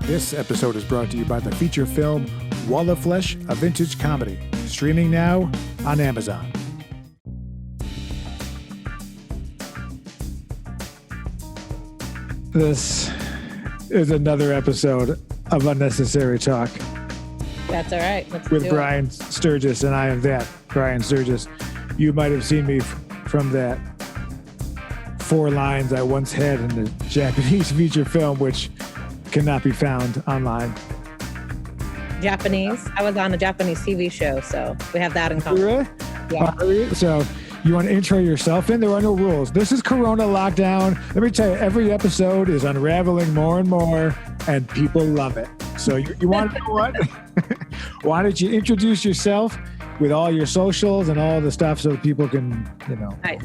This episode is brought to you by the feature film Wall of Flesh, a Vintage Comedy, streaming now on Amazon. This is another episode of Unnecessary Talk. That's all right. With Brian Sturges, and I am that, Brian Sturges. You might have seen me from that 4 lines I once had in the Japanese feature film, which cannot be found online. Japanese. I was on a Japanese TV show, so we have that in common. Really? Yeah. So you want to intro yourself in? There are no rules. This is Corona lockdown. Let me tell you, every episode is unraveling more and more, and people love it. So you want to know what? Why don't you introduce yourself with all your socials and all the stuff so that people can, Nice.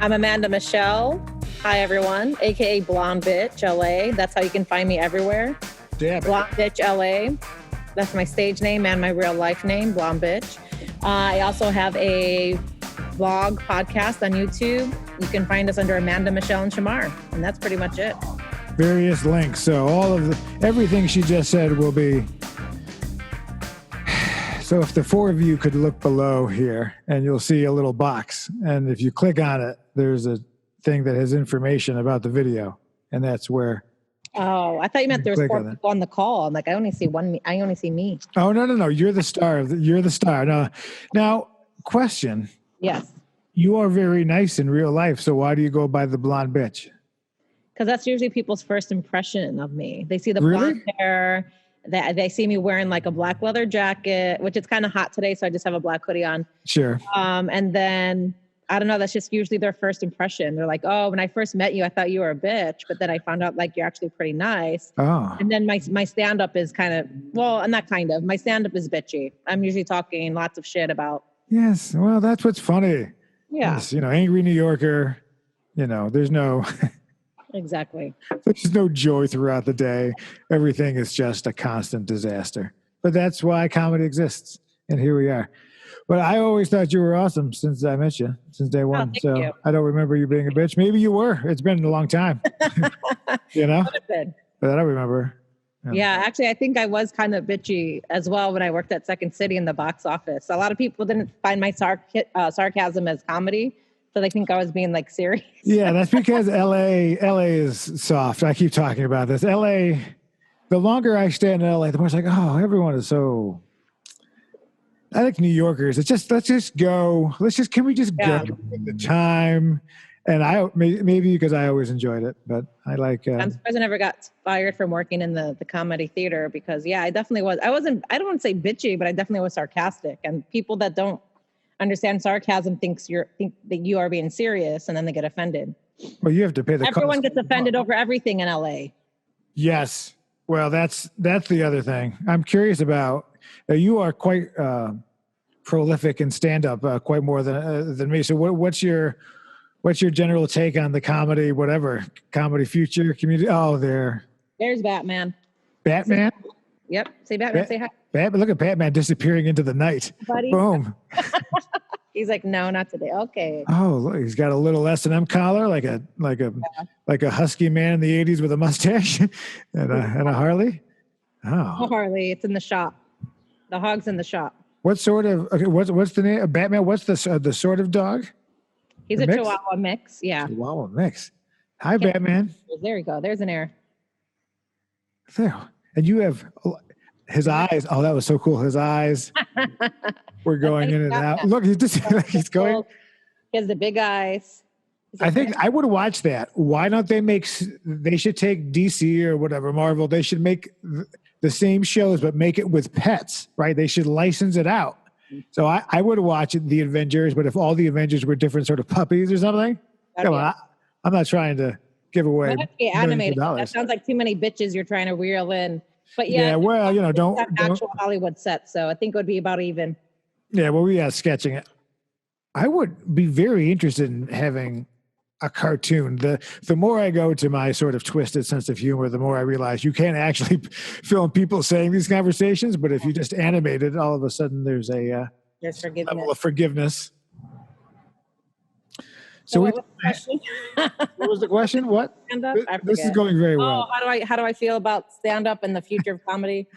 I'm Amanda Michelle. Hi, everyone. AKA Blonde Bitch LA. That's how you can find me everywhere. Damn it. Blonde Bitch LA. That's my stage name and my real life name, Blonde Bitch. I also have a vlog podcast on YouTube. You can find us under Amanda Michelle and Shamar. And that's pretty much it. Various links. So everything she just said will be. So if the 4 of you could look below here, and you'll see a little box, and if you click on it, there's a thing that has information about the video, and that's where. Oh, I thought you meant there was 4 people on the call. I'm like, I only see me. Oh, no. You're the star. You're the star. No. Now, question. Yes. You are very nice in real life, so why do you go by the blonde bitch? Because that's usually people's first impression of me. They see the blonde hair. They see me wearing like a black leather jacket, which is kind of hot today, so I just have a black hoodie on. Sure. And then, I don't know, that's just usually their first impression. They're like, oh, when I first met you, I thought you were a bitch, but then I found out like you're actually pretty nice. Oh. And then my stand-up is my stand-up is bitchy. I'm usually talking lots of shit about. Yes, well, that's what's funny. Yeah. Yes, angry New Yorker, there's no... Exactly. There's no joy throughout the day. Everything is just a constant disaster. But that's why comedy exists. And here we are. But I always thought you were awesome since I met you, since day one. Thank you. I don't remember you being a bitch. Maybe you were. It's been a long time. Could have been. But I don't remember. Yeah, actually, I think I was kind of bitchy as well when I worked at Second City in the box office. A lot of people didn't find my sarcasm as comedy. So they think I was being like serious. Yeah, that's because LA is soft. I keep talking about this. LA, the longer I stay in LA, the more it's like, oh, everyone is so. I think New Yorkers, can we just go at the time? And maybe because I always enjoyed it, but I like. I'm surprised I never got fired from working in the comedy theater because I definitely was. I don't want to say bitchy, but I definitely was sarcastic, and people that don't understand sarcasm think that you are being serious, and then they get offended. Well, you have to pay the cost. Everyone gets offended over everything in LA. Yes. Well, that's the other thing. I'm curious about. You are quite prolific in stand-up, quite more than me. So, what's your general take on the comedy, comedy future community? Oh, there's Batman. Batman. Yep. Say Batman. Say hi. Batman, look at Batman disappearing into the night. Buddy. Boom. He's like, no, not today. Okay. Oh, look, he's got a little S&M collar, like a husky man in the 80s with a mustache and a Harley. Oh, a Harley. It's in the shop. The hog's in the shop. What's the name of Batman? What's the sort of dog? He's a Chihuahua mix. Yeah. Chihuahua mix. Hi, Batman. There you go. There's an air. There. And you have his eyes. Oh, that was so cool. His eyes were going in and out. Look, he's going. He has the big eyes. I think I would watch that. Why don't they should take DC or whatever, Marvel. They should make the same shows, but make it with pets, right? They should license it out. So I would watch the Avengers, but if all the Avengers were different sort of puppies or something, come on, I'm not trying to give away. Animated. That sounds like too many bitches you're trying to reel in. But don't actual Hollywood set. So I think it would be about even. Yeah, well, sketching it. I would be very interested in having a cartoon. The more I go to my sort of twisted sense of humor, the more I realize you can't actually film people saying these conversations. But if you just animate it, all of a sudden there's a level of forgiveness. So what was the question? what was the question? What? Stand up? I This is forget. going very Oh, well. how do I feel about stand up and the future of comedy?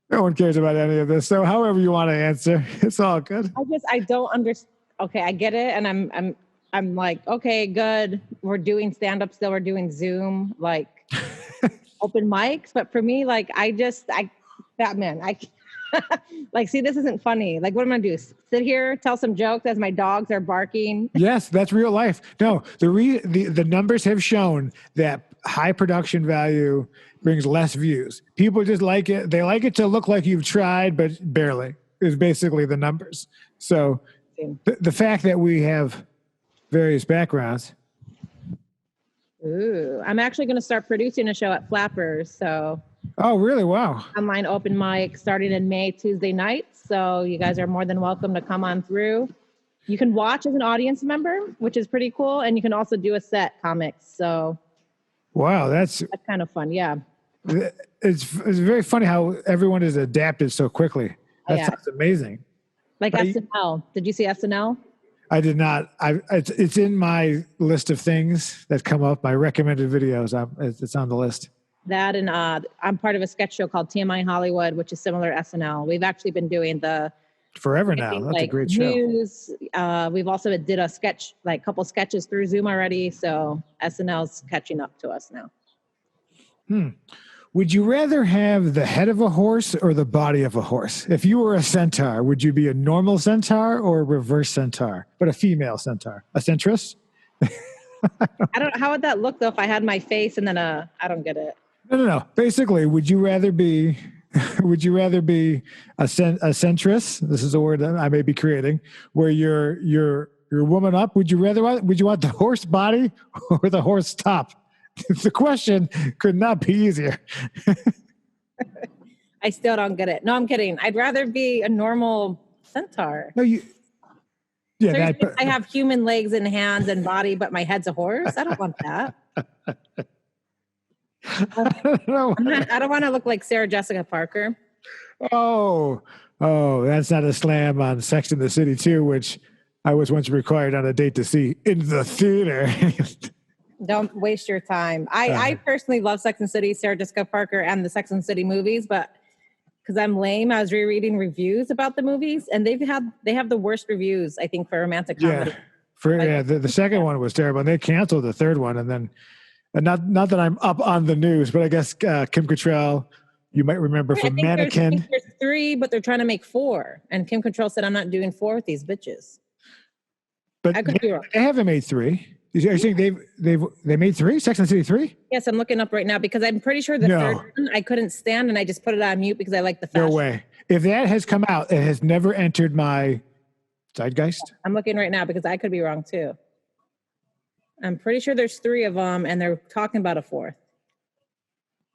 No one cares about any of this. So however you want to answer, it's all good. I don't understand. Okay, I get it, and I'm like, okay, good. We're doing stand up still. We're doing Zoom, like open mics. But for me, like, Batman, like, see, this isn't funny. Like, what am I gonna do? Sit here, tell some jokes as my dogs are barking? Yes, that's real life. No, the numbers have shown that high production value brings less views. People just like it. They like it to look like you've tried, but barely is basically the numbers. So the fact that we have various backgrounds. Ooh, I'm actually going to start producing a show at Flappers. So Oh, really? Wow. online open mic starting in May, Tuesday nights. So you guys are more than welcome to come on through. You can watch as an audience member, which is pretty cool. And you can also do a set comics. So Wow, that's kind of fun. Yeah. it's very funny how everyone has adapted so quickly. That sounds amazing. Like SNL. Did you see SNL? I did not. It's in my list of things that come up. My recommended videos. It's on the list. That and I'm part of a sketch show called TMI Hollywood, which is similar to SNL. We've actually been doing the forever now. That's a great news. We've also did a sketch, like couple sketches through Zoom already. So SNL's catching up to us now. Would you rather have the head of a horse or the body of a horse? If you were a centaur, would you be a normal centaur or a reverse centaur, but a female centaur? A centress? How would that look though if I had my face and then I don't get it. No. Basically, would you rather be a centress? This is a word that I may be creating, where you're woman up. Would you want the horse body or the horse top? The question could not be easier. I still don't get it. No, I'm kidding. I'd rather be a normal centaur. No, I have human legs and hands and body, but my head's a horse. I don't want that. I don't want to look like Sarah Jessica Parker. Oh, that's not a slam on Sex and the City 2, which I was once required on a date to see in the theater. Don't waste your time. I personally love Sex and City, Sarah Jessica Parker, and the Sex and City movies, but because I'm lame, I was rereading reviews about the movies, and they have the worst reviews, I think, for romantic comedy. The second one was terrible, and they canceled the third one, and then not that I'm up on the news, but I guess Kim Cattrall, you might remember from Mannequin. There's 3, but they're trying to make 4, and Kim Cattrall said, "I'm not doing 4 with these bitches." But I could be wrong. They haven't made 3. Are you saying they made 3? Sex and the City 3? Yes, I'm looking up right now because I'm pretty sure the third one I couldn't stand and I just put it on mute because I like the fashion. No way. If that has come out, it has never entered my zeitgeist. I'm looking right now because I could be wrong too. I'm pretty sure there's 3 of them and they're talking about a 4th.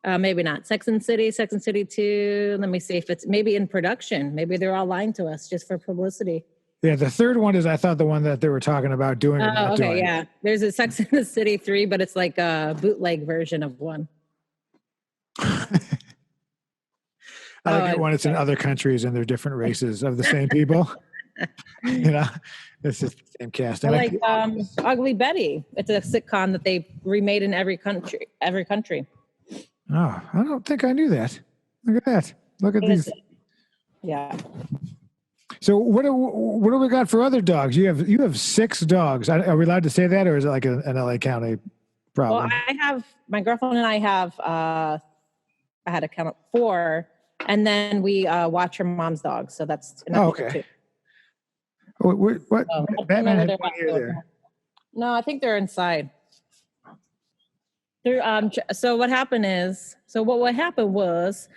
Maybe not. Sex and City 2. Let me see if it's maybe in production. Maybe they're all lying to us just for publicity. Yeah, the third one is, I thought, the one that they were talking about doing. Oh, okay, yeah. There's a Sex and the City 3, but it's like a bootleg version of one. I like it when it's in other countries and they're different races of the same people. It's just the same cast. I like Ugly Betty. It's a sitcom that they remade in every country. Oh, I don't think I knew that. Look at that. Look at these. Yeah. So what do we got for other dogs? You have 6 dogs. Are we allowed to say that, or is it like an LA County problem? Well, my girlfriend and I have I had to count up 4, and then we watch her mom's dogs. So that's okay. What? Batman has one here there. No, I think they're inside. So what happened was. What happened was?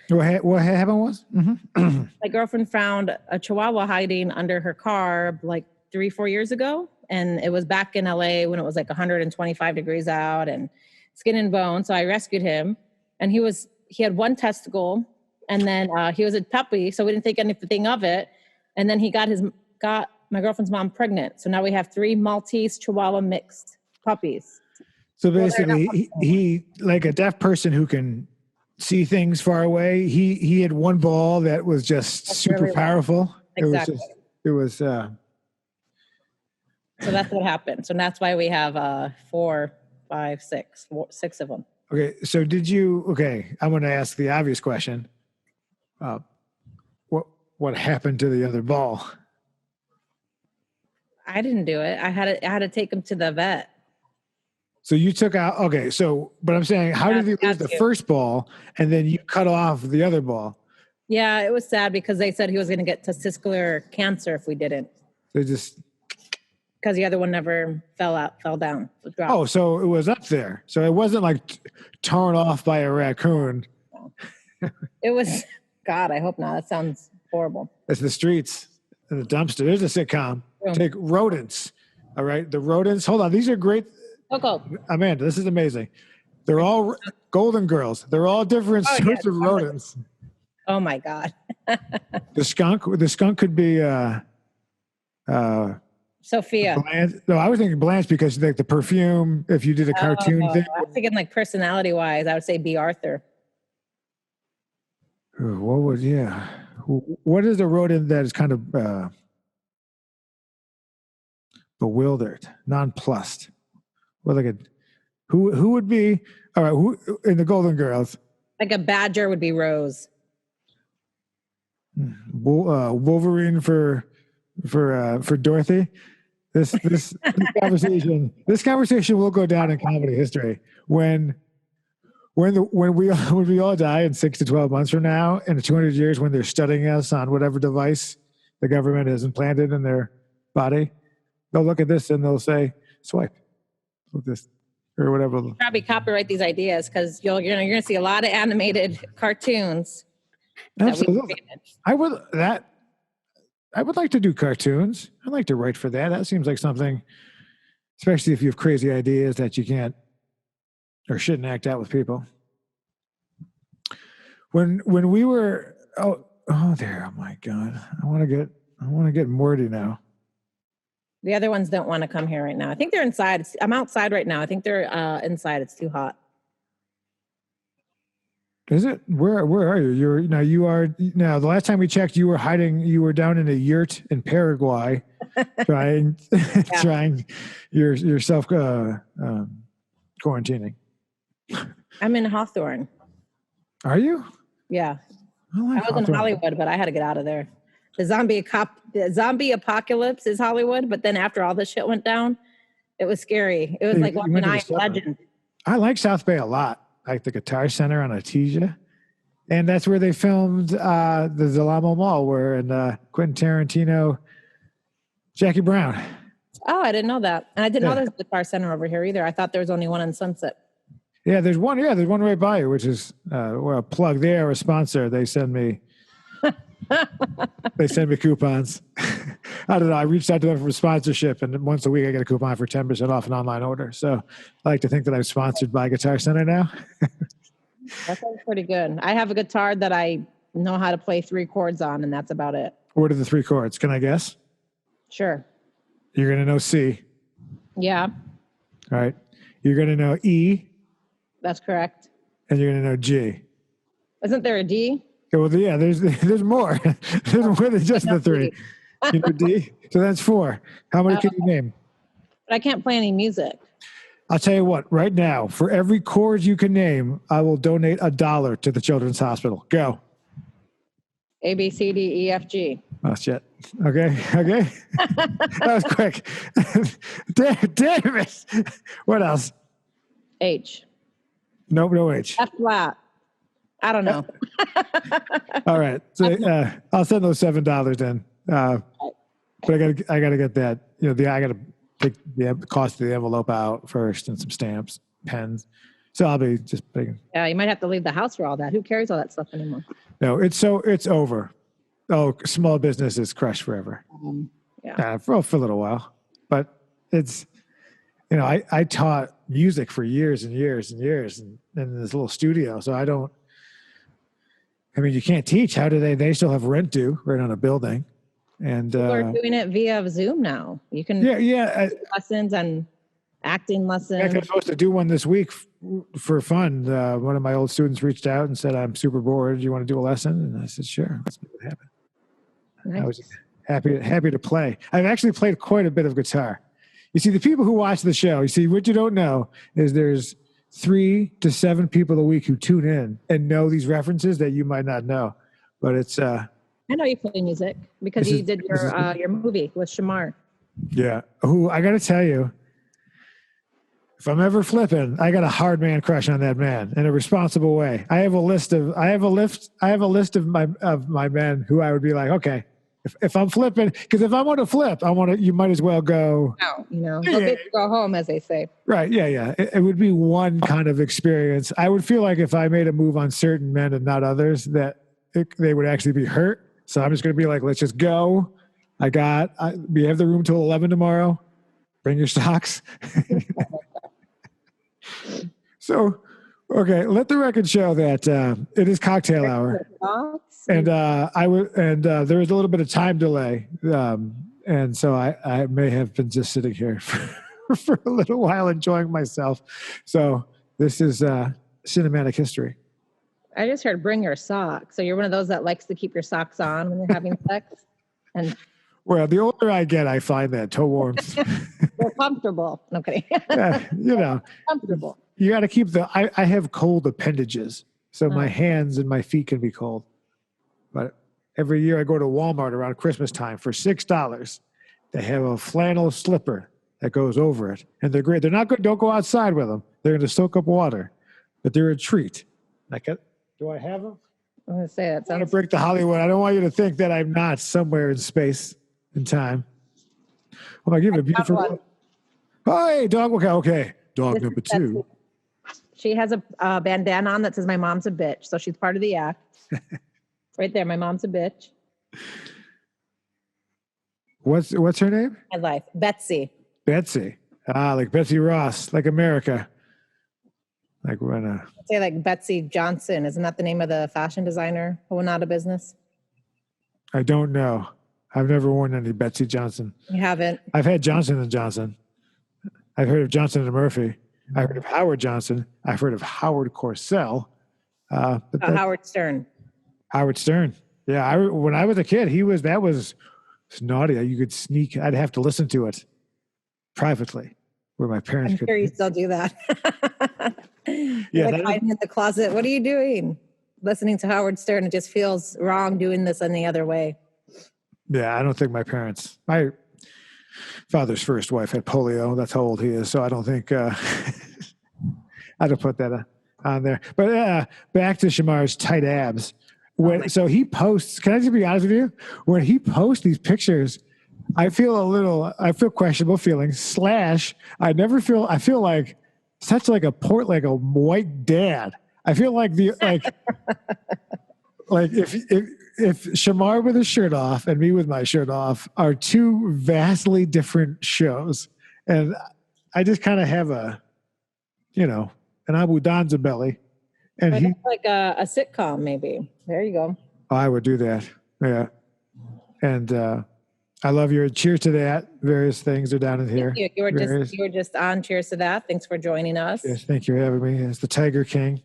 Mm-hmm. My girlfriend found a Chihuahua hiding under her car like 3-4 years ago, and it was back in LA when it was like 125 degrees out and skin and bone. So I rescued him, and he had 1 testicle, and then he was a puppy, so we didn't think anything of it. And then he got my girlfriend's mom pregnant. So now we have 3 Maltese Chihuahua mixed puppies. So basically, he like a deaf person who can see things far away. He had 1 ball that was just super powerful. Exactly. It was So that's what happened. So that's why we have 4, 5, 6, 6 of them. Okay, so I'm going to ask the obvious question. What happened to the other ball? I didn't do it. I had to take him to the vet. So you took out, okay, but I'm saying, how did you lose the first ball and then you cut off the other ball? Yeah, it was sad because they said he was going to get testicular cancer if we didn't. They just... Because the other one never fell down. Oh, so it was up there. So it wasn't like torn off by a raccoon. It was, God, I hope not. That sounds horrible. It's the streets and the dumpster. There's a sitcom. Yeah. Take rodents. All right. The rodents. Hold on. These are great. Coco. Amanda, this is amazing. They're all Golden Girls. They're all different sorts of rodents. Oh my God. The skunk could be Sophia. Blanche. No, I was thinking Blanche because like the perfume, if you did a cartoon thing. I was thinking like personality wise, I would say B. Arthur. What is a rodent that is kind of bewildered, nonplussed? Well, who would be, all right, who in the Golden Girls? Like a badger would be Rose. Wolverine for Dorothy. This conversation will go down in comedy history when we all die in 6 to 12 months from now, in 200 years, when they're studying us on whatever device the government has implanted in their body, they'll look at this and they'll say, "Swipe with this," or whatever. Probably copyright these ideas because you're going to see a lot of animated cartoons. Absolutely, I would like to do cartoons. I'd like to write for that. That seems like something, especially if you have crazy ideas that you can't or shouldn't act out with people. When we were there, oh my God, I want to get Morty now. The other ones don't want to come here right now. I think they're inside. I'm outside right now. I think they're inside. It's too hot. Is it? Where are you? The last time we checked, you were hiding. You were down in a yurt in Paraguay, trying yourself quarantining. I'm in Hawthorne. Are you? Yeah. I was in Hollywood, but I had to get out of there. The zombie apocalypse is Hollywood, but then after all this shit went down, it was scary. It was like watching I Am Legend. I like South Bay a lot. Like the Guitar Center on Artesia. And that's where they filmed the Zalamo Mall, where Quentin Tarantino, Jackie Brown. Oh, I didn't know that. And I didn't know there's a Guitar Center over here either. I thought there was only one in Sunset. Yeah, there's one right by you, which is a plug there, a sponsor. They send me coupons. I don't know. I reached out to them for sponsorship, and once a week I get a coupon for 10% off an online order. So I like to think that I'm sponsored by Guitar Center now. That sounds pretty good. I have a guitar that I know how to play 3 chords on, and that's about it. What are the 3 chords? Can I guess? Sure. You're going to know C. Yeah. All right. You're going to know E. That's correct. And you're going to know G. Isn't there a D? Well, yeah, there's more. There's more than just the 3. You know D? So that's 4. How many can you name? But I can't play any music. I'll tell you what, right now, for every chord you can name, I will donate $1 to the Children's Hospital. Go. A, B, C, D, E, F, G. Oh, shit. Okay. That was quick. Damn it. What else? H. Nope, no H. F flat. I don't know. All right. So I'll send those $7 in. But I gotta get that. I gotta take the cost of the envelope out first and some stamps, pens. So I'll be just putting. Yeah, you might have to leave the house for all that. Who carries all that stuff anymore? No, it's over. Oh, small business is crushed forever. For a little while, but it's. I taught music for years and years and years in this little studio. So you can't teach. How do they still have rent due right on a building? And people are doing it via Zoom now. You can lessons and acting lessons. I'm supposed to do one this week for fun. One of my old students reached out and said, "I'm super bored. Do you want to do a lesson?" And I said, "Sure, let's make it happen." Nice. I was happy to play. I've actually played quite a bit of guitar. You see, the people who watch the show, you see, what you don't know is there's 3 to 7 people a week who tune in and know these references that you might not know. But it's I know you play music because you did your movie with Shamar. Yeah. Who I got to tell you, if I'm ever flipping, I got a hard man crush on that man in a responsible way. I have a list of my men who I would be like, okay, if I'm flipping, because if I want to flip, you might as well go. No, go home, as they say. Right. Yeah. It would be one kind of experience. I would feel like if I made a move on certain men and not others, that they would actually be hurt. So I'm just going to be like, let's just go. We have the room till 11 tomorrow. Bring your socks. So, okay, let the record show that it is cocktail hour, and there was a little bit of time delay, and so I may have been just sitting here for a little while enjoying myself. So this is cinematic history. I just heard "bring your socks." So you're one of those that likes to keep your socks on when you're having sex, and well, the older I get, I find that toe warmth. They're comfortable. No kidding. Comfortable. You got to keep I have cold appendages, so my hands and my feet can be cold. But every year I go to Walmart around Christmas time for $6. They have a flannel slipper that goes over it, and they're great. They're not good. Don't go outside with them. They're going to soak up water, but they're a treat. Do I have them? I'm going to say that. I want to break the Hollywood. I don't want you to think that I'm not somewhere in space and time. Well, I give it a beautiful one. Oh, hey, dog. Okay. Dog number 2. She has a bandana on that says "My mom's a bitch," so she's part of the act. Right there, my mom's a bitch. What's her name? My life, Betsy. Betsy. Like Betsy Ross, like America. Like when I'd say like Betsy Johnson. Isn't that the name of the fashion designer who went out of business? I don't know. I've never worn any Betsy Johnson. You haven't? I've had Johnson and Johnson. I've heard of Johnson and Murphy. I heard of Howard Johnson. I've heard of Howard Cosell. Howard Stern. Howard Stern. Yeah, when I was a kid, that was naughty. You could sneak. I'd have to listen to it privately, where my parents could. I'm sure you still do that. Yeah, like hiding in the closet. What are you doing? Listening to Howard Stern. It just feels wrong doing this any other way. Yeah, I don't think my father's first wife had polio. That's how old he is. So I don't think I'd have put that on there. But back to Shamar's tight abs. So he posts, can I just be honest with you? When he posts these pictures, I feel questionable feelings. / I feel like such like a white dad. I feel like like if Shamar with his shirt off and me with my shirt off are two vastly different shows. And I just kind of have an Abu Danza belly. And he's like a sitcom, maybe. There you go. Oh, I would do that. Yeah. And I love your cheers to that. Various things are down in here. Thank you. You were just on cheers to that. Thanks for joining us. Yes, thank you for having me. It's the Tiger King.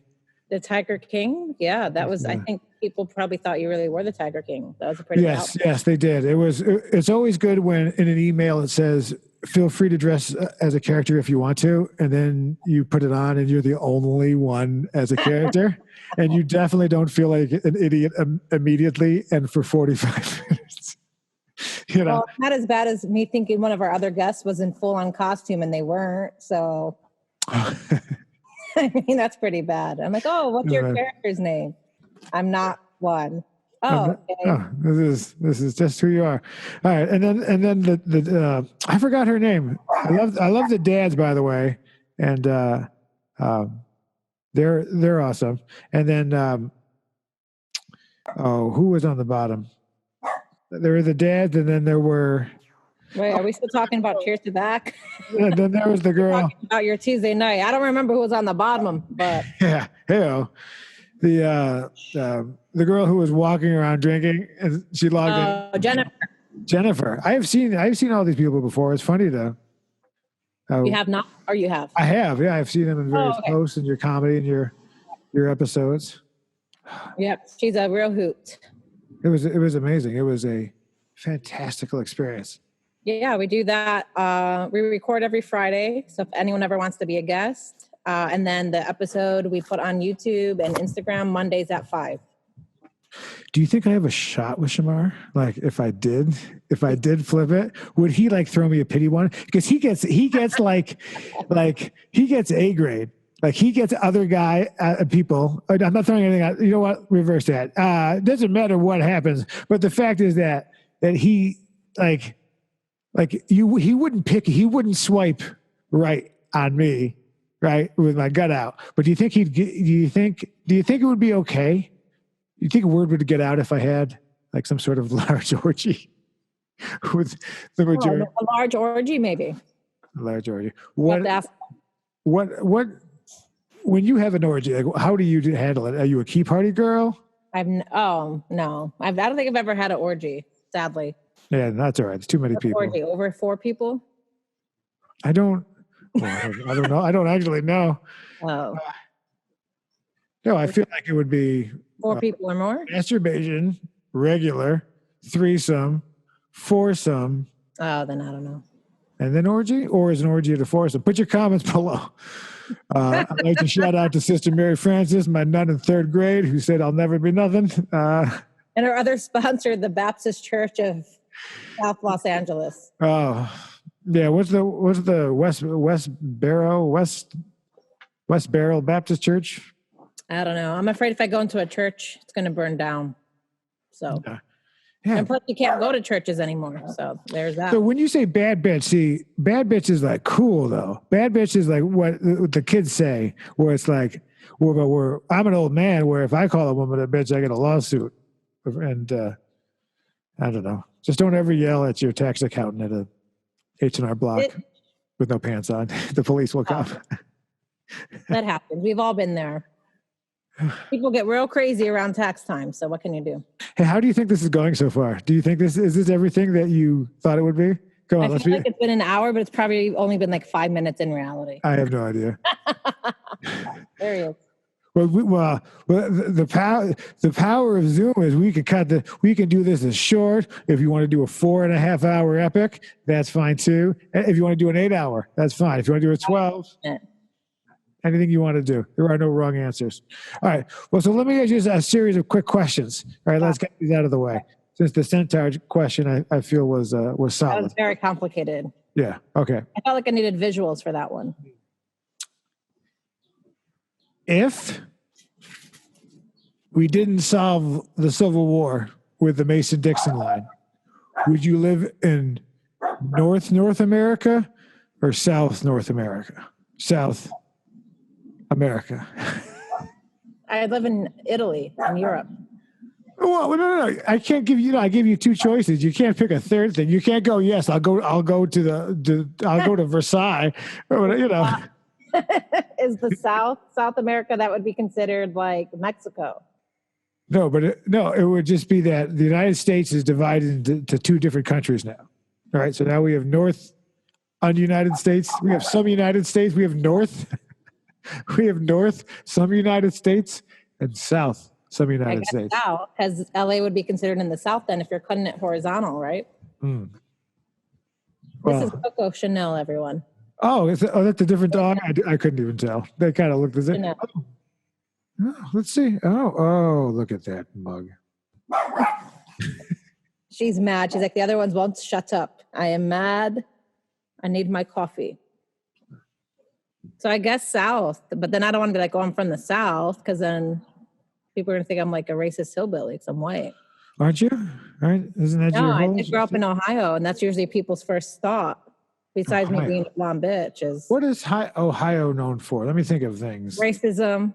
The Tiger King? Yeah, that was, I think people probably thought you really were the Tiger King. That was a pretty Yes, they did. It's always good when in an email it says, feel free to dress as a character if you want to, and then you put it on and you're the only one as a character. And you definitely don't feel like an idiot immediately and for 45 minutes. Well, not as bad as me thinking one of our other guests was in full-on costume and they weren't, so... I mean, that's pretty bad. I'm like, oh, what's your character's name? I'm not one. Oh, okay. Oh, this is just who you are. All right, and then the I forgot her name. I love the dads, by the way, and they're awesome. And then who was on the bottom? There were the dads, and then there were. Wait, are we still talking about Cheers to That? And then there was the girl. About your Tuesday night. I don't remember who was on the bottom, but yeah, the girl who was walking around drinking, and she logged in. Jennifer. I've seen all these people before. It's funny to. You have not, or you have? I have. Yeah, I've seen them in various posts and your comedy and your episodes. Yep, she's a real hoot. It was amazing. It was a fantastical experience. Yeah, we do that. We record every Friday. So if anyone ever wants to be a guest, and then the episode we put on YouTube and Instagram Mondays at 5. Do you think I have a shot with Shamar? Like if I did flip it, would he like throw me a pity one? Because he gets like he gets A grade. Like he gets other guy people. I'm not throwing anything out. You know what? Reverse that. Doesn't matter what happens. But the fact is that he he wouldn't swipe right on me, right, with my gut out. But do you think do you think it would be okay? You think a word would get out if I had like some sort of large orgy with the majority? A large orgy, maybe. A large orgy. What? When you have an orgy, like, how do you handle it? Are you a key party girl? No. I don't think I've ever had an orgy, sadly. Yeah, that's all right. It's too many people. Orgy over 4 people? I don't know. I don't actually know. Oh. No, I feel like it would be 4 people or more? Masturbation, regular, threesome, foursome. Oh, then I don't know. And then orgy? Or is an orgy at a foursome? Put your comments below. I'd like to shout out to Sister Mary Francis, my nun in 3rd grade, who said I'll never be nothing. And our other sponsor, the Baptist Church of South Los Angeles. Oh, yeah. What's the West Barrel Baptist Church? I don't know. I'm afraid if I go into a church, it's going to burn down. So, yeah. And plus you can't go to churches anymore. So there's that. So when you say bad bitch, see, bad bitch is like cool though. Bad bitch is like what the kids say, where it's like, where I'm an old man, where if I call a woman a bitch, I get a lawsuit. And I don't know. Just don't ever yell at your tax accountant at a H&R Block with no pants on. The police will come. That happens. We've all been there. People get real crazy around tax time. So what can you do? Hey, how do you think this is going so far? Do you think is this everything that you thought it would be? Go on. I feel like it's been an hour, but it's probably only been like 5 minutes in reality. I have no idea. There he is. Well, the power of Zoom is we can do this as short. If you want to do a 4.5 hour epic, that's fine too. If you want to do an 8 hour, that's fine. If you want to do a 12, anything you want to do. There are no wrong answers. All right. Well, so let me ask you a series of quick questions. All right, let's get these out of the way. Since the centaur question I feel was solid. That was very complicated. Yeah. Okay. I felt like I needed visuals for that one. If we didn't solve the Civil War with the Mason-Dixon line, would you live in North America or South North America? South America. I live in Italy, in Europe. Well, no. I can't give you. I give you 2 choices. You can't pick a third thing. You can't go. Yes, I'll go to Versailles. Or, Is the South America that would be considered like Mexico? No, but it would just be that the United States is divided into 2 different countries now. All right, so now we have North un-United States. We have some United States. We have North. We have North, some United States, and South, some United States. South, because LA would be considered in the South then if you're cutting it horizontal, right? Mm. This is Coco Chanel, everyone. Oh, that's a different dog? I couldn't even tell. They kind of looked the same. Oh, let's see. Oh, look at that mug. She's mad. She's like, the other ones won't shut up. I am mad. I need my coffee. So I guess South, but then I don't want to be like, oh, I'm from the South, because then people are going to think I'm like a racist hillbilly because I'm white. Aren't you? Right? Isn't that your No, I grew up in Ohio, and that's usually people's first thought. Besides me being a blonde bitch, is what is Ohio known for? Let me think of things. Racism,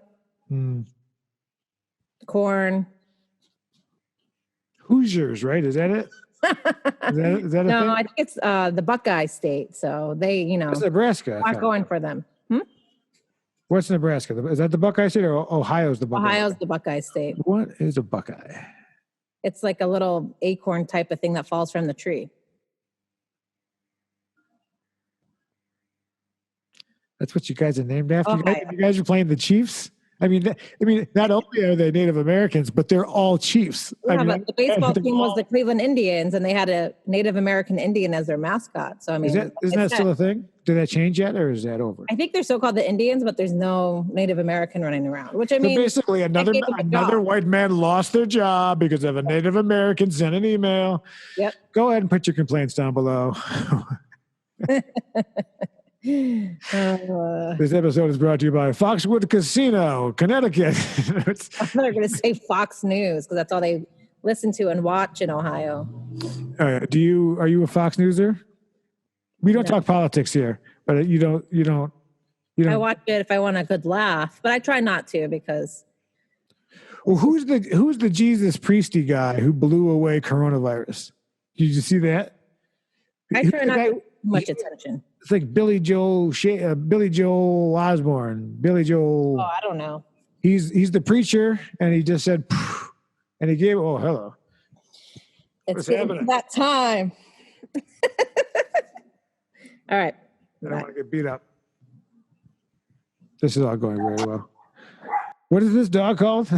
corn. Hoosiers, right? Is that it? Is that No, thing? I think it's the Buckeye State. So they, That's Nebraska. aren't going for them. What's Nebraska? Is that the Buckeye State or Ohio's the Buckeye? Ohio's the Buckeye State. What is a Buckeye? It's like a little acorn type of thing that falls from the tree. That's what you guys are named after? Ohio. You guys are playing the Chiefs? I mean, not only are they Native Americans, but they're all chiefs. Yeah, I mean, but the baseball they're team was all- the Cleveland Indians, and they had a Native American Indian as their mascot. So I mean, isn't that still a thing? Did that change yet, or is that over? I think they're still called the Indians, but there's no Native American running around. Which I So mean, basically, another white man lost their job because of a Native American sent an email. Yep. Go ahead and put your complaints down below. This episode is brought to you by Foxwood Casino, Connecticut. I'm not going to say Fox News because that's all they listen to and watch in Ohio. Are you a Fox Newser? We don't talk politics here, but you don't. I watch it if I want a good laugh, but I try not to because. Well, who's the Jesus Priesty guy who blew away coronavirus? Did you see that? I try not to pay much attention. It's like Billy Joel Osborne. Oh, I don't know. He's the preacher, and he just said, "Phew," and he gave. Oh, hello. It's that time. All right. I don't want to get beat up. This is all going very well. What is this dog called?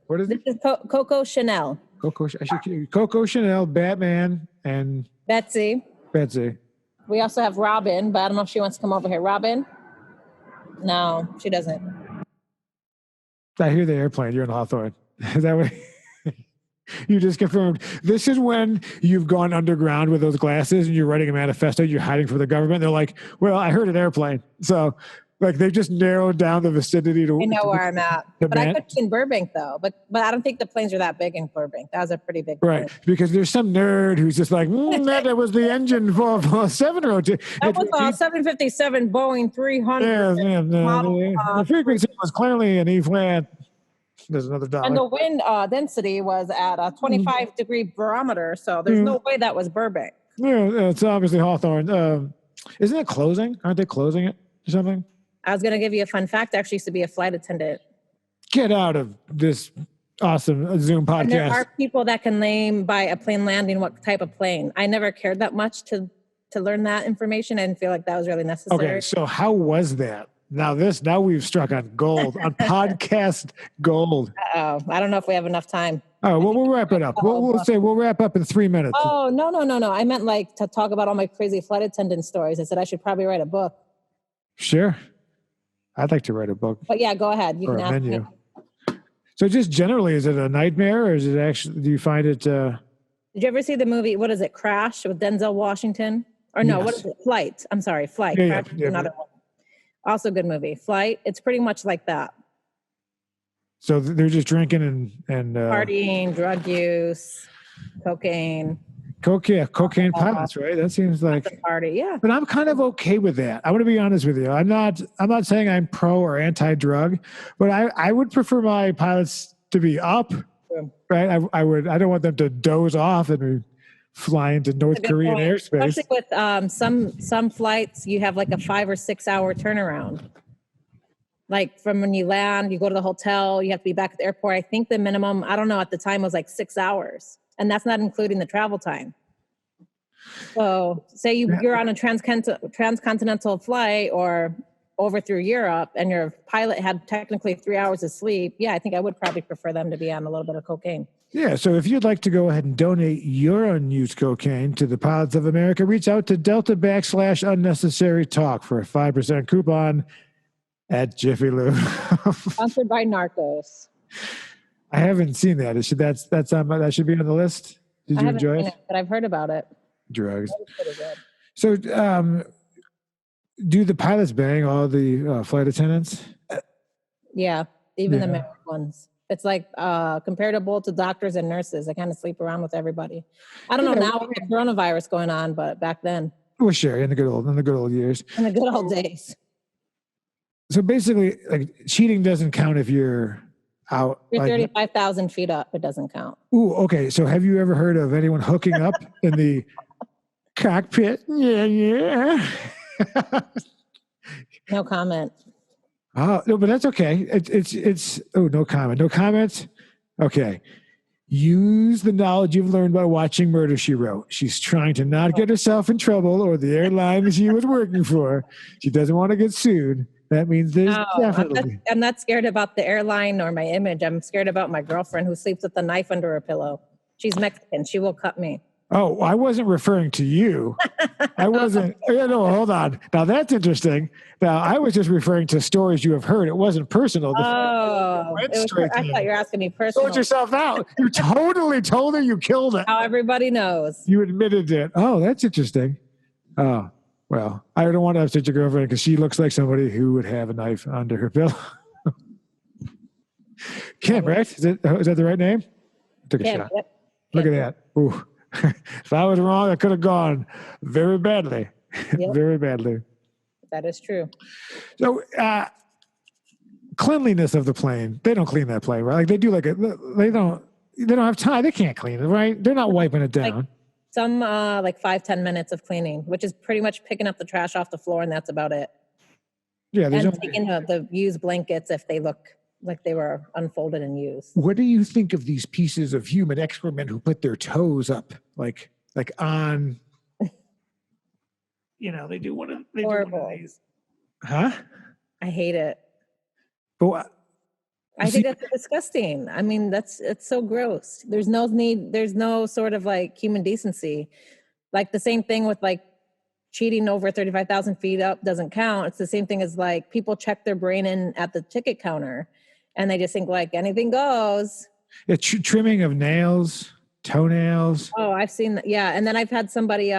What is this it? This is Coco Chanel. Coco Chanel, Batman, and Betsy. We also have Robin, but I don't know if she wants to come over here. Robin? No, she doesn't. I hear the airplane. You're in Hawthorne. Is that what you just confirmed? This is when you've gone underground with those glasses and you're writing a manifesto. You're hiding from the government. They're like, well, I heard an airplane. So like they've just narrowed down the vicinity to. I know where I'm at. But I could be in Burbank though. But I don't think the planes are that big in Burbank. That was a pretty big plane. Right. Because there's some nerd who's just like, that was the engine for a 702. That was a 757 Boeing 300. The frequency was clearly an E flat. There's another dollar. And the wind density was at a 25 degree barometer. So there's no way that was Burbank. Yeah, it's obviously Hawthorne. Isn't it closing? Aren't they closing it or something? I was going to give you a fun fact. I actually used to be a flight attendant. Get out of this awesome Zoom podcast. And there are people that can name by a plane landing what type of plane. I never cared that much to learn that information. I didn't feel like that was really necessary. Okay, so how was that? Now we've struck on gold, on podcast gold. Oh, I don't know if we have enough time. All right, well, we'll wrap it up. We'll wrap up in 3 minutes. Oh, no. I meant like to talk about all my crazy flight attendant stories. I said I should probably write a book. Sure. I'd like to write a book. But yeah, go ahead. You can ask me. So just generally, is it a nightmare or is it actually, do you find it? Did you ever see the movie, what is it, Crash with Denzel Washington? Or no, What is it? Flight. I'm sorry, Flight. Yeah, Crash is another one. Also good movie. Flight. It's pretty much like that. So they're just drinking and partying, drug use, cocaine. Cocaine pilots, right? That seems like party, yeah. But I'm kind of okay with that. I want to be honest with you. I'm not saying I'm pro or anti-drug, but I would prefer my pilots to be up, right? I don't want them to doze off and fly into North Korean airspace. Especially with some flights, you have like a 5 or 6 hour turnaround. Like from when you land, you go to the hotel, you have to be back at the airport. I think the minimum, I don't know, at the time was like 6 hours. And that's not including the travel time. So say you're on a transcontinental flight or over through Europe and your pilot had technically 3 hours of sleep. Yeah, I think I would probably prefer them to be on a little bit of cocaine. Yeah, so if you'd like to go ahead and donate your unused cocaine to the Pilots of America, reach out to Delta/unnecessary talk for a 5% coupon at Jiffy Lube. Sponsored by Narcos. I haven't seen that. That should be on the list. Did you enjoy it? But I've heard about it. Drugs. So, do the pilots bang all the flight attendants? Yeah, even the married ones. It's like comparable to doctors and nurses. They kind of sleep around with everybody. I don't know now with the coronavirus going on, but back then. Well, sure, in the good old years. In the good old days. So basically, like cheating doesn't count if you're out. You're 35,000 feet up. It doesn't count. Ooh, okay. So have you ever heard of anyone hooking up in the cockpit? Yeah. No comment. Oh, no, but that's okay. It's no comment. No comments? Okay. Use the knowledge you've learned by watching Murder, She Wrote. She's trying to not get herself in trouble or the airline she was working for. She doesn't want to get sued. That means there's No, definitely. I'm not scared about the airline or my image. I'm scared about my girlfriend who sleeps with a knife under her pillow. She's Mexican. She will cut me. Oh, I wasn't referring to you. I wasn't. No, hold on. Now that's interesting. Now I was just referring to stories you have heard. It wasn't personal. Oh, I thought you were asking me personally. Sold yourself out. You totally told her you killed it. How everybody knows. You admitted it. Oh, that's interesting. Oh, well, I don't want to upset your girlfriend because she looks like somebody who would have a knife under her pillow. Kim, right? Is that the right name? Took a Kim, shot. yep. Look at that. Ooh. If I was wrong, I could have gone very badly. Yep. Very badly. That is true. So, cleanliness of the plane. They don't clean that plane, right? Like they do. They don't have time. They can't clean it, right? They're not wiping it down. Some 5-10 minutes of cleaning, which is pretty much picking up the trash off the floor, and that's about it. Yeah, and taking the used blankets if they look like they were unfolded and used. What do you think of these pieces of human excrement who put their toes up, like on? They do one of these. Huh? I hate it. But I think that's disgusting. I mean, it's so gross. There's no sort of human decency. Like the same thing with cheating over 35,000 feet up doesn't count. It's the same thing as people check their brain in at the ticket counter and they just think anything goes. Yeah, trimming of nails, toenails. Oh, I've seen that. Yeah. And then I've had somebody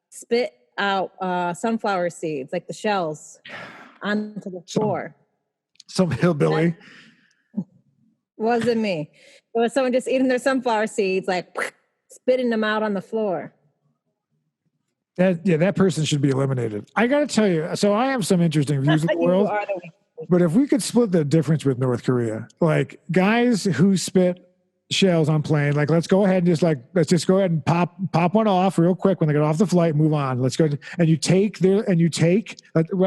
spit out sunflower seeds, like the shells, onto the floor. Some hillbilly. Wasn't me. It was someone just eating their sunflower seeds, spitting them out on the floor. That person should be eliminated. I got to tell you, so I have some interesting views of the world. But if we could split the difference with North Korea, guys who spit shells on plane, let's go ahead and let's just go ahead and pop one off real quick when they get off the flight, move on. Let's go. We're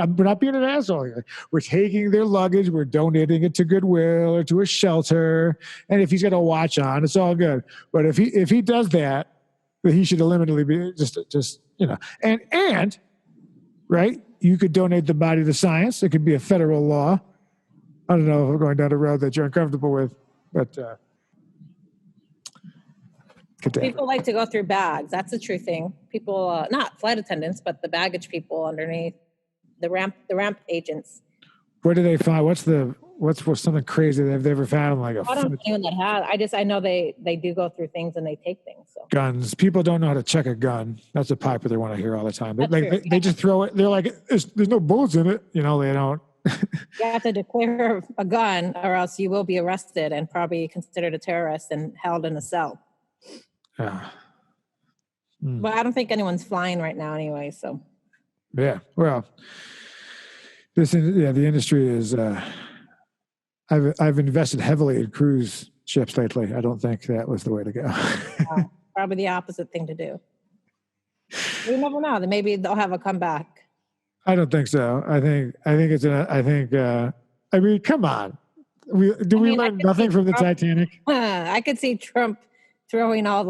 not being an asshole here. We're taking their luggage, we're donating it to Goodwill or to a shelter. And if he's got a watch on, it's all good. But if he does that, he should eliminately be just and right, you could donate the body to science. It could be a federal law. I don't know if we're going down a road that you're uncomfortable with, but people like to go through bags. That's a true thing. People, not flight attendants, but the baggage people underneath the ramp agents. Where do they find? What's something crazy they've ever found? I don't know that has. I know they do go through things and they take things. So. Guns. People don't know how to check a gun. That's a popular one I hear all the time. They just throw it. They're like, there's no bullets in it. They don't. You have to declare a gun or else you will be arrested and probably considered a terrorist and held in a cell. Yeah. But I don't think anyone's flying right now anyway, so. Yeah, well, the industry is, I've invested heavily in cruise ships lately. I don't think that was the way to go. Probably the opposite thing to do. We never know. Maybe they'll have a comeback. I don't think so. I mean, come on. We learn nothing from the Titanic? I could see Trump throwing all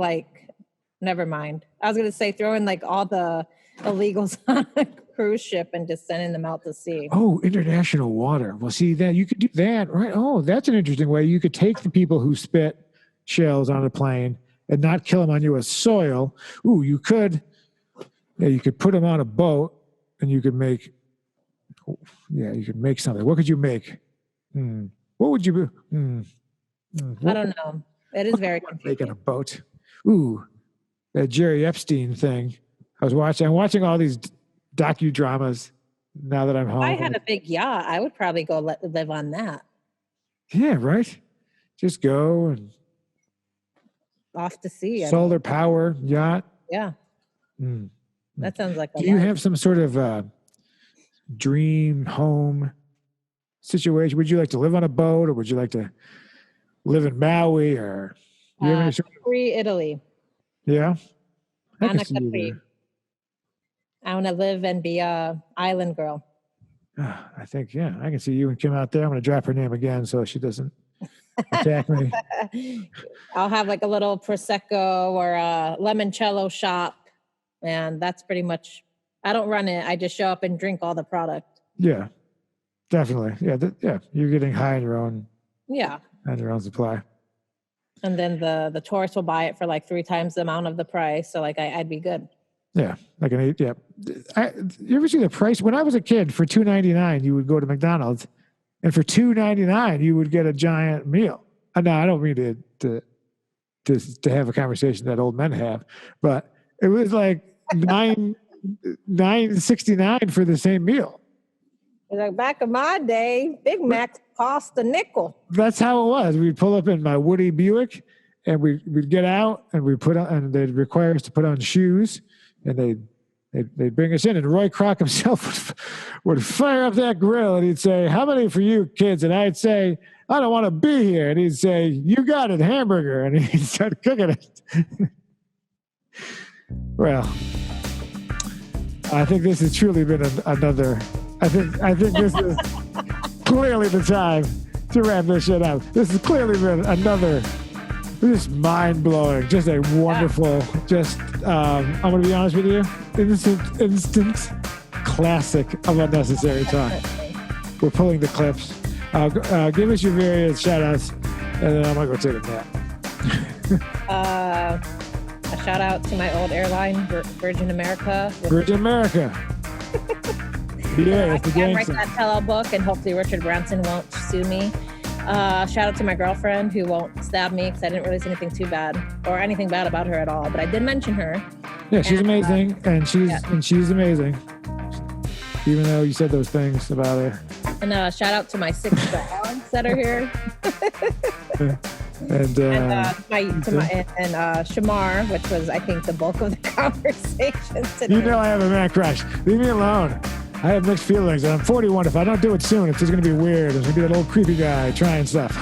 never mind. I was going to say throwing all the illegals on a cruise ship and just sending them out to sea. Oh, international water. Well, see that you could do that, right? Oh, that's an interesting way. You could take the people who spit shells on a plane and not kill them on U.S. soil. Ooh, you could put them on a boat and you could make something. What could you make? What would you? I don't know. It is very confusing. Making a boat. Ooh, that Jerry Epstein thing. I'm watching all these docudramas now that I'm home. If I had a big yacht, I would probably go live on that. Yeah, right. Just go and off to sea. Solar power yacht. Yeah. That sounds like a Do you have some sort of dream home situation? Would you like to live on a boat or would you like to live in Maui or free Italy? Yeah. I want to live and be a island girl. I think, I can see you and Kim out there. I'm going to drop her name again so she doesn't Attack me. I'll have like a little prosecco or a limoncello shop, and that's pretty much. I don't run it. I just show up and drink all the product. Yeah, definitely. Yeah, yeah. You're getting high on your own. Yeah. On your own supply. And then the tourist will buy it for like 3 times the amount of the price. So like I'd be good. Yeah, like an 8. Yeah. You ever see the price? When I was a kid, for $2.99, you would go to McDonald's, and for $2.99, you would get a giant meal. No, I don't mean to have a conversation that old men have, but it was like $9.69 for the same meal. Like back in my day, Big Macs cost a nickel. That's how it was. We'd pull up in my Woody Buick, and we'd get out, and we put on, and they'd require us to put on shoes, and they'd bring us in, and Roy Kroc himself would fire up that grill, and he'd say, "How many for you kids?" And I'd say, "I don't want to be here." And he'd say, "You got it, hamburger." And he'd start cooking it. Well, I think this has truly been another. I think this is clearly the time to wrap this shit up. This has clearly been another, just mind-blowing, just a wonderful, just, I'm going to be honest with you, instant classic of unnecessary talk. We're pulling the clips. Give us your various shout-outs, and then I'm going to go take a nap. A shout-out to my old airline, Virgin America. Virgin America. Yeah, I can write that tell-all book, and hopefully Richard Branson won't sue me. Shout out to my girlfriend who won't stab me because I didn't really say anything too bad or anything bad about her at all, but I did mention her. Yeah, she's amazing, and she's amazing. Even though you said those things about her. And shout out to my 6 dogs that are here. and Shamar, which was I think the bulk of the conversation today. You know I have a man crush. Leave me alone. I have mixed feelings, and I'm 41. If I don't do it soon, it's just going to be weird. It's going to be that old creepy guy trying stuff.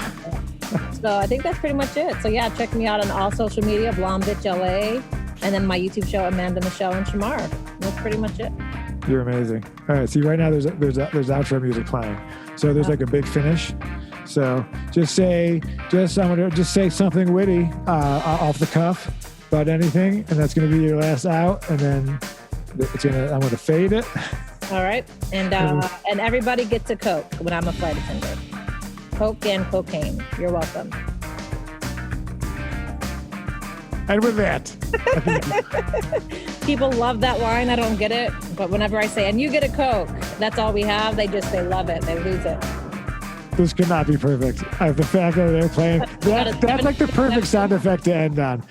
So I think that's pretty much it. So yeah, check me out on all social media, Blonde Bitch LA, and then my YouTube show, Amanda, Michelle, and Shamar. That's pretty much it. You're amazing. All right, see, right now there's outro music playing, so there's like a big finish. So I'm gonna just say something witty off the cuff about anything, and that's gonna be your last out, and then I'm gonna fade it. All right, and everybody gets a Coke when I'm a flight attendant. Coke and cocaine. You're welcome. And with that, people love that line. I don't get it, but whenever I say, "and you get a Coke," that's all we have. They love it. They lose it. This could not be perfect. The fact that they're playing, that's like the perfect sound effect to end on.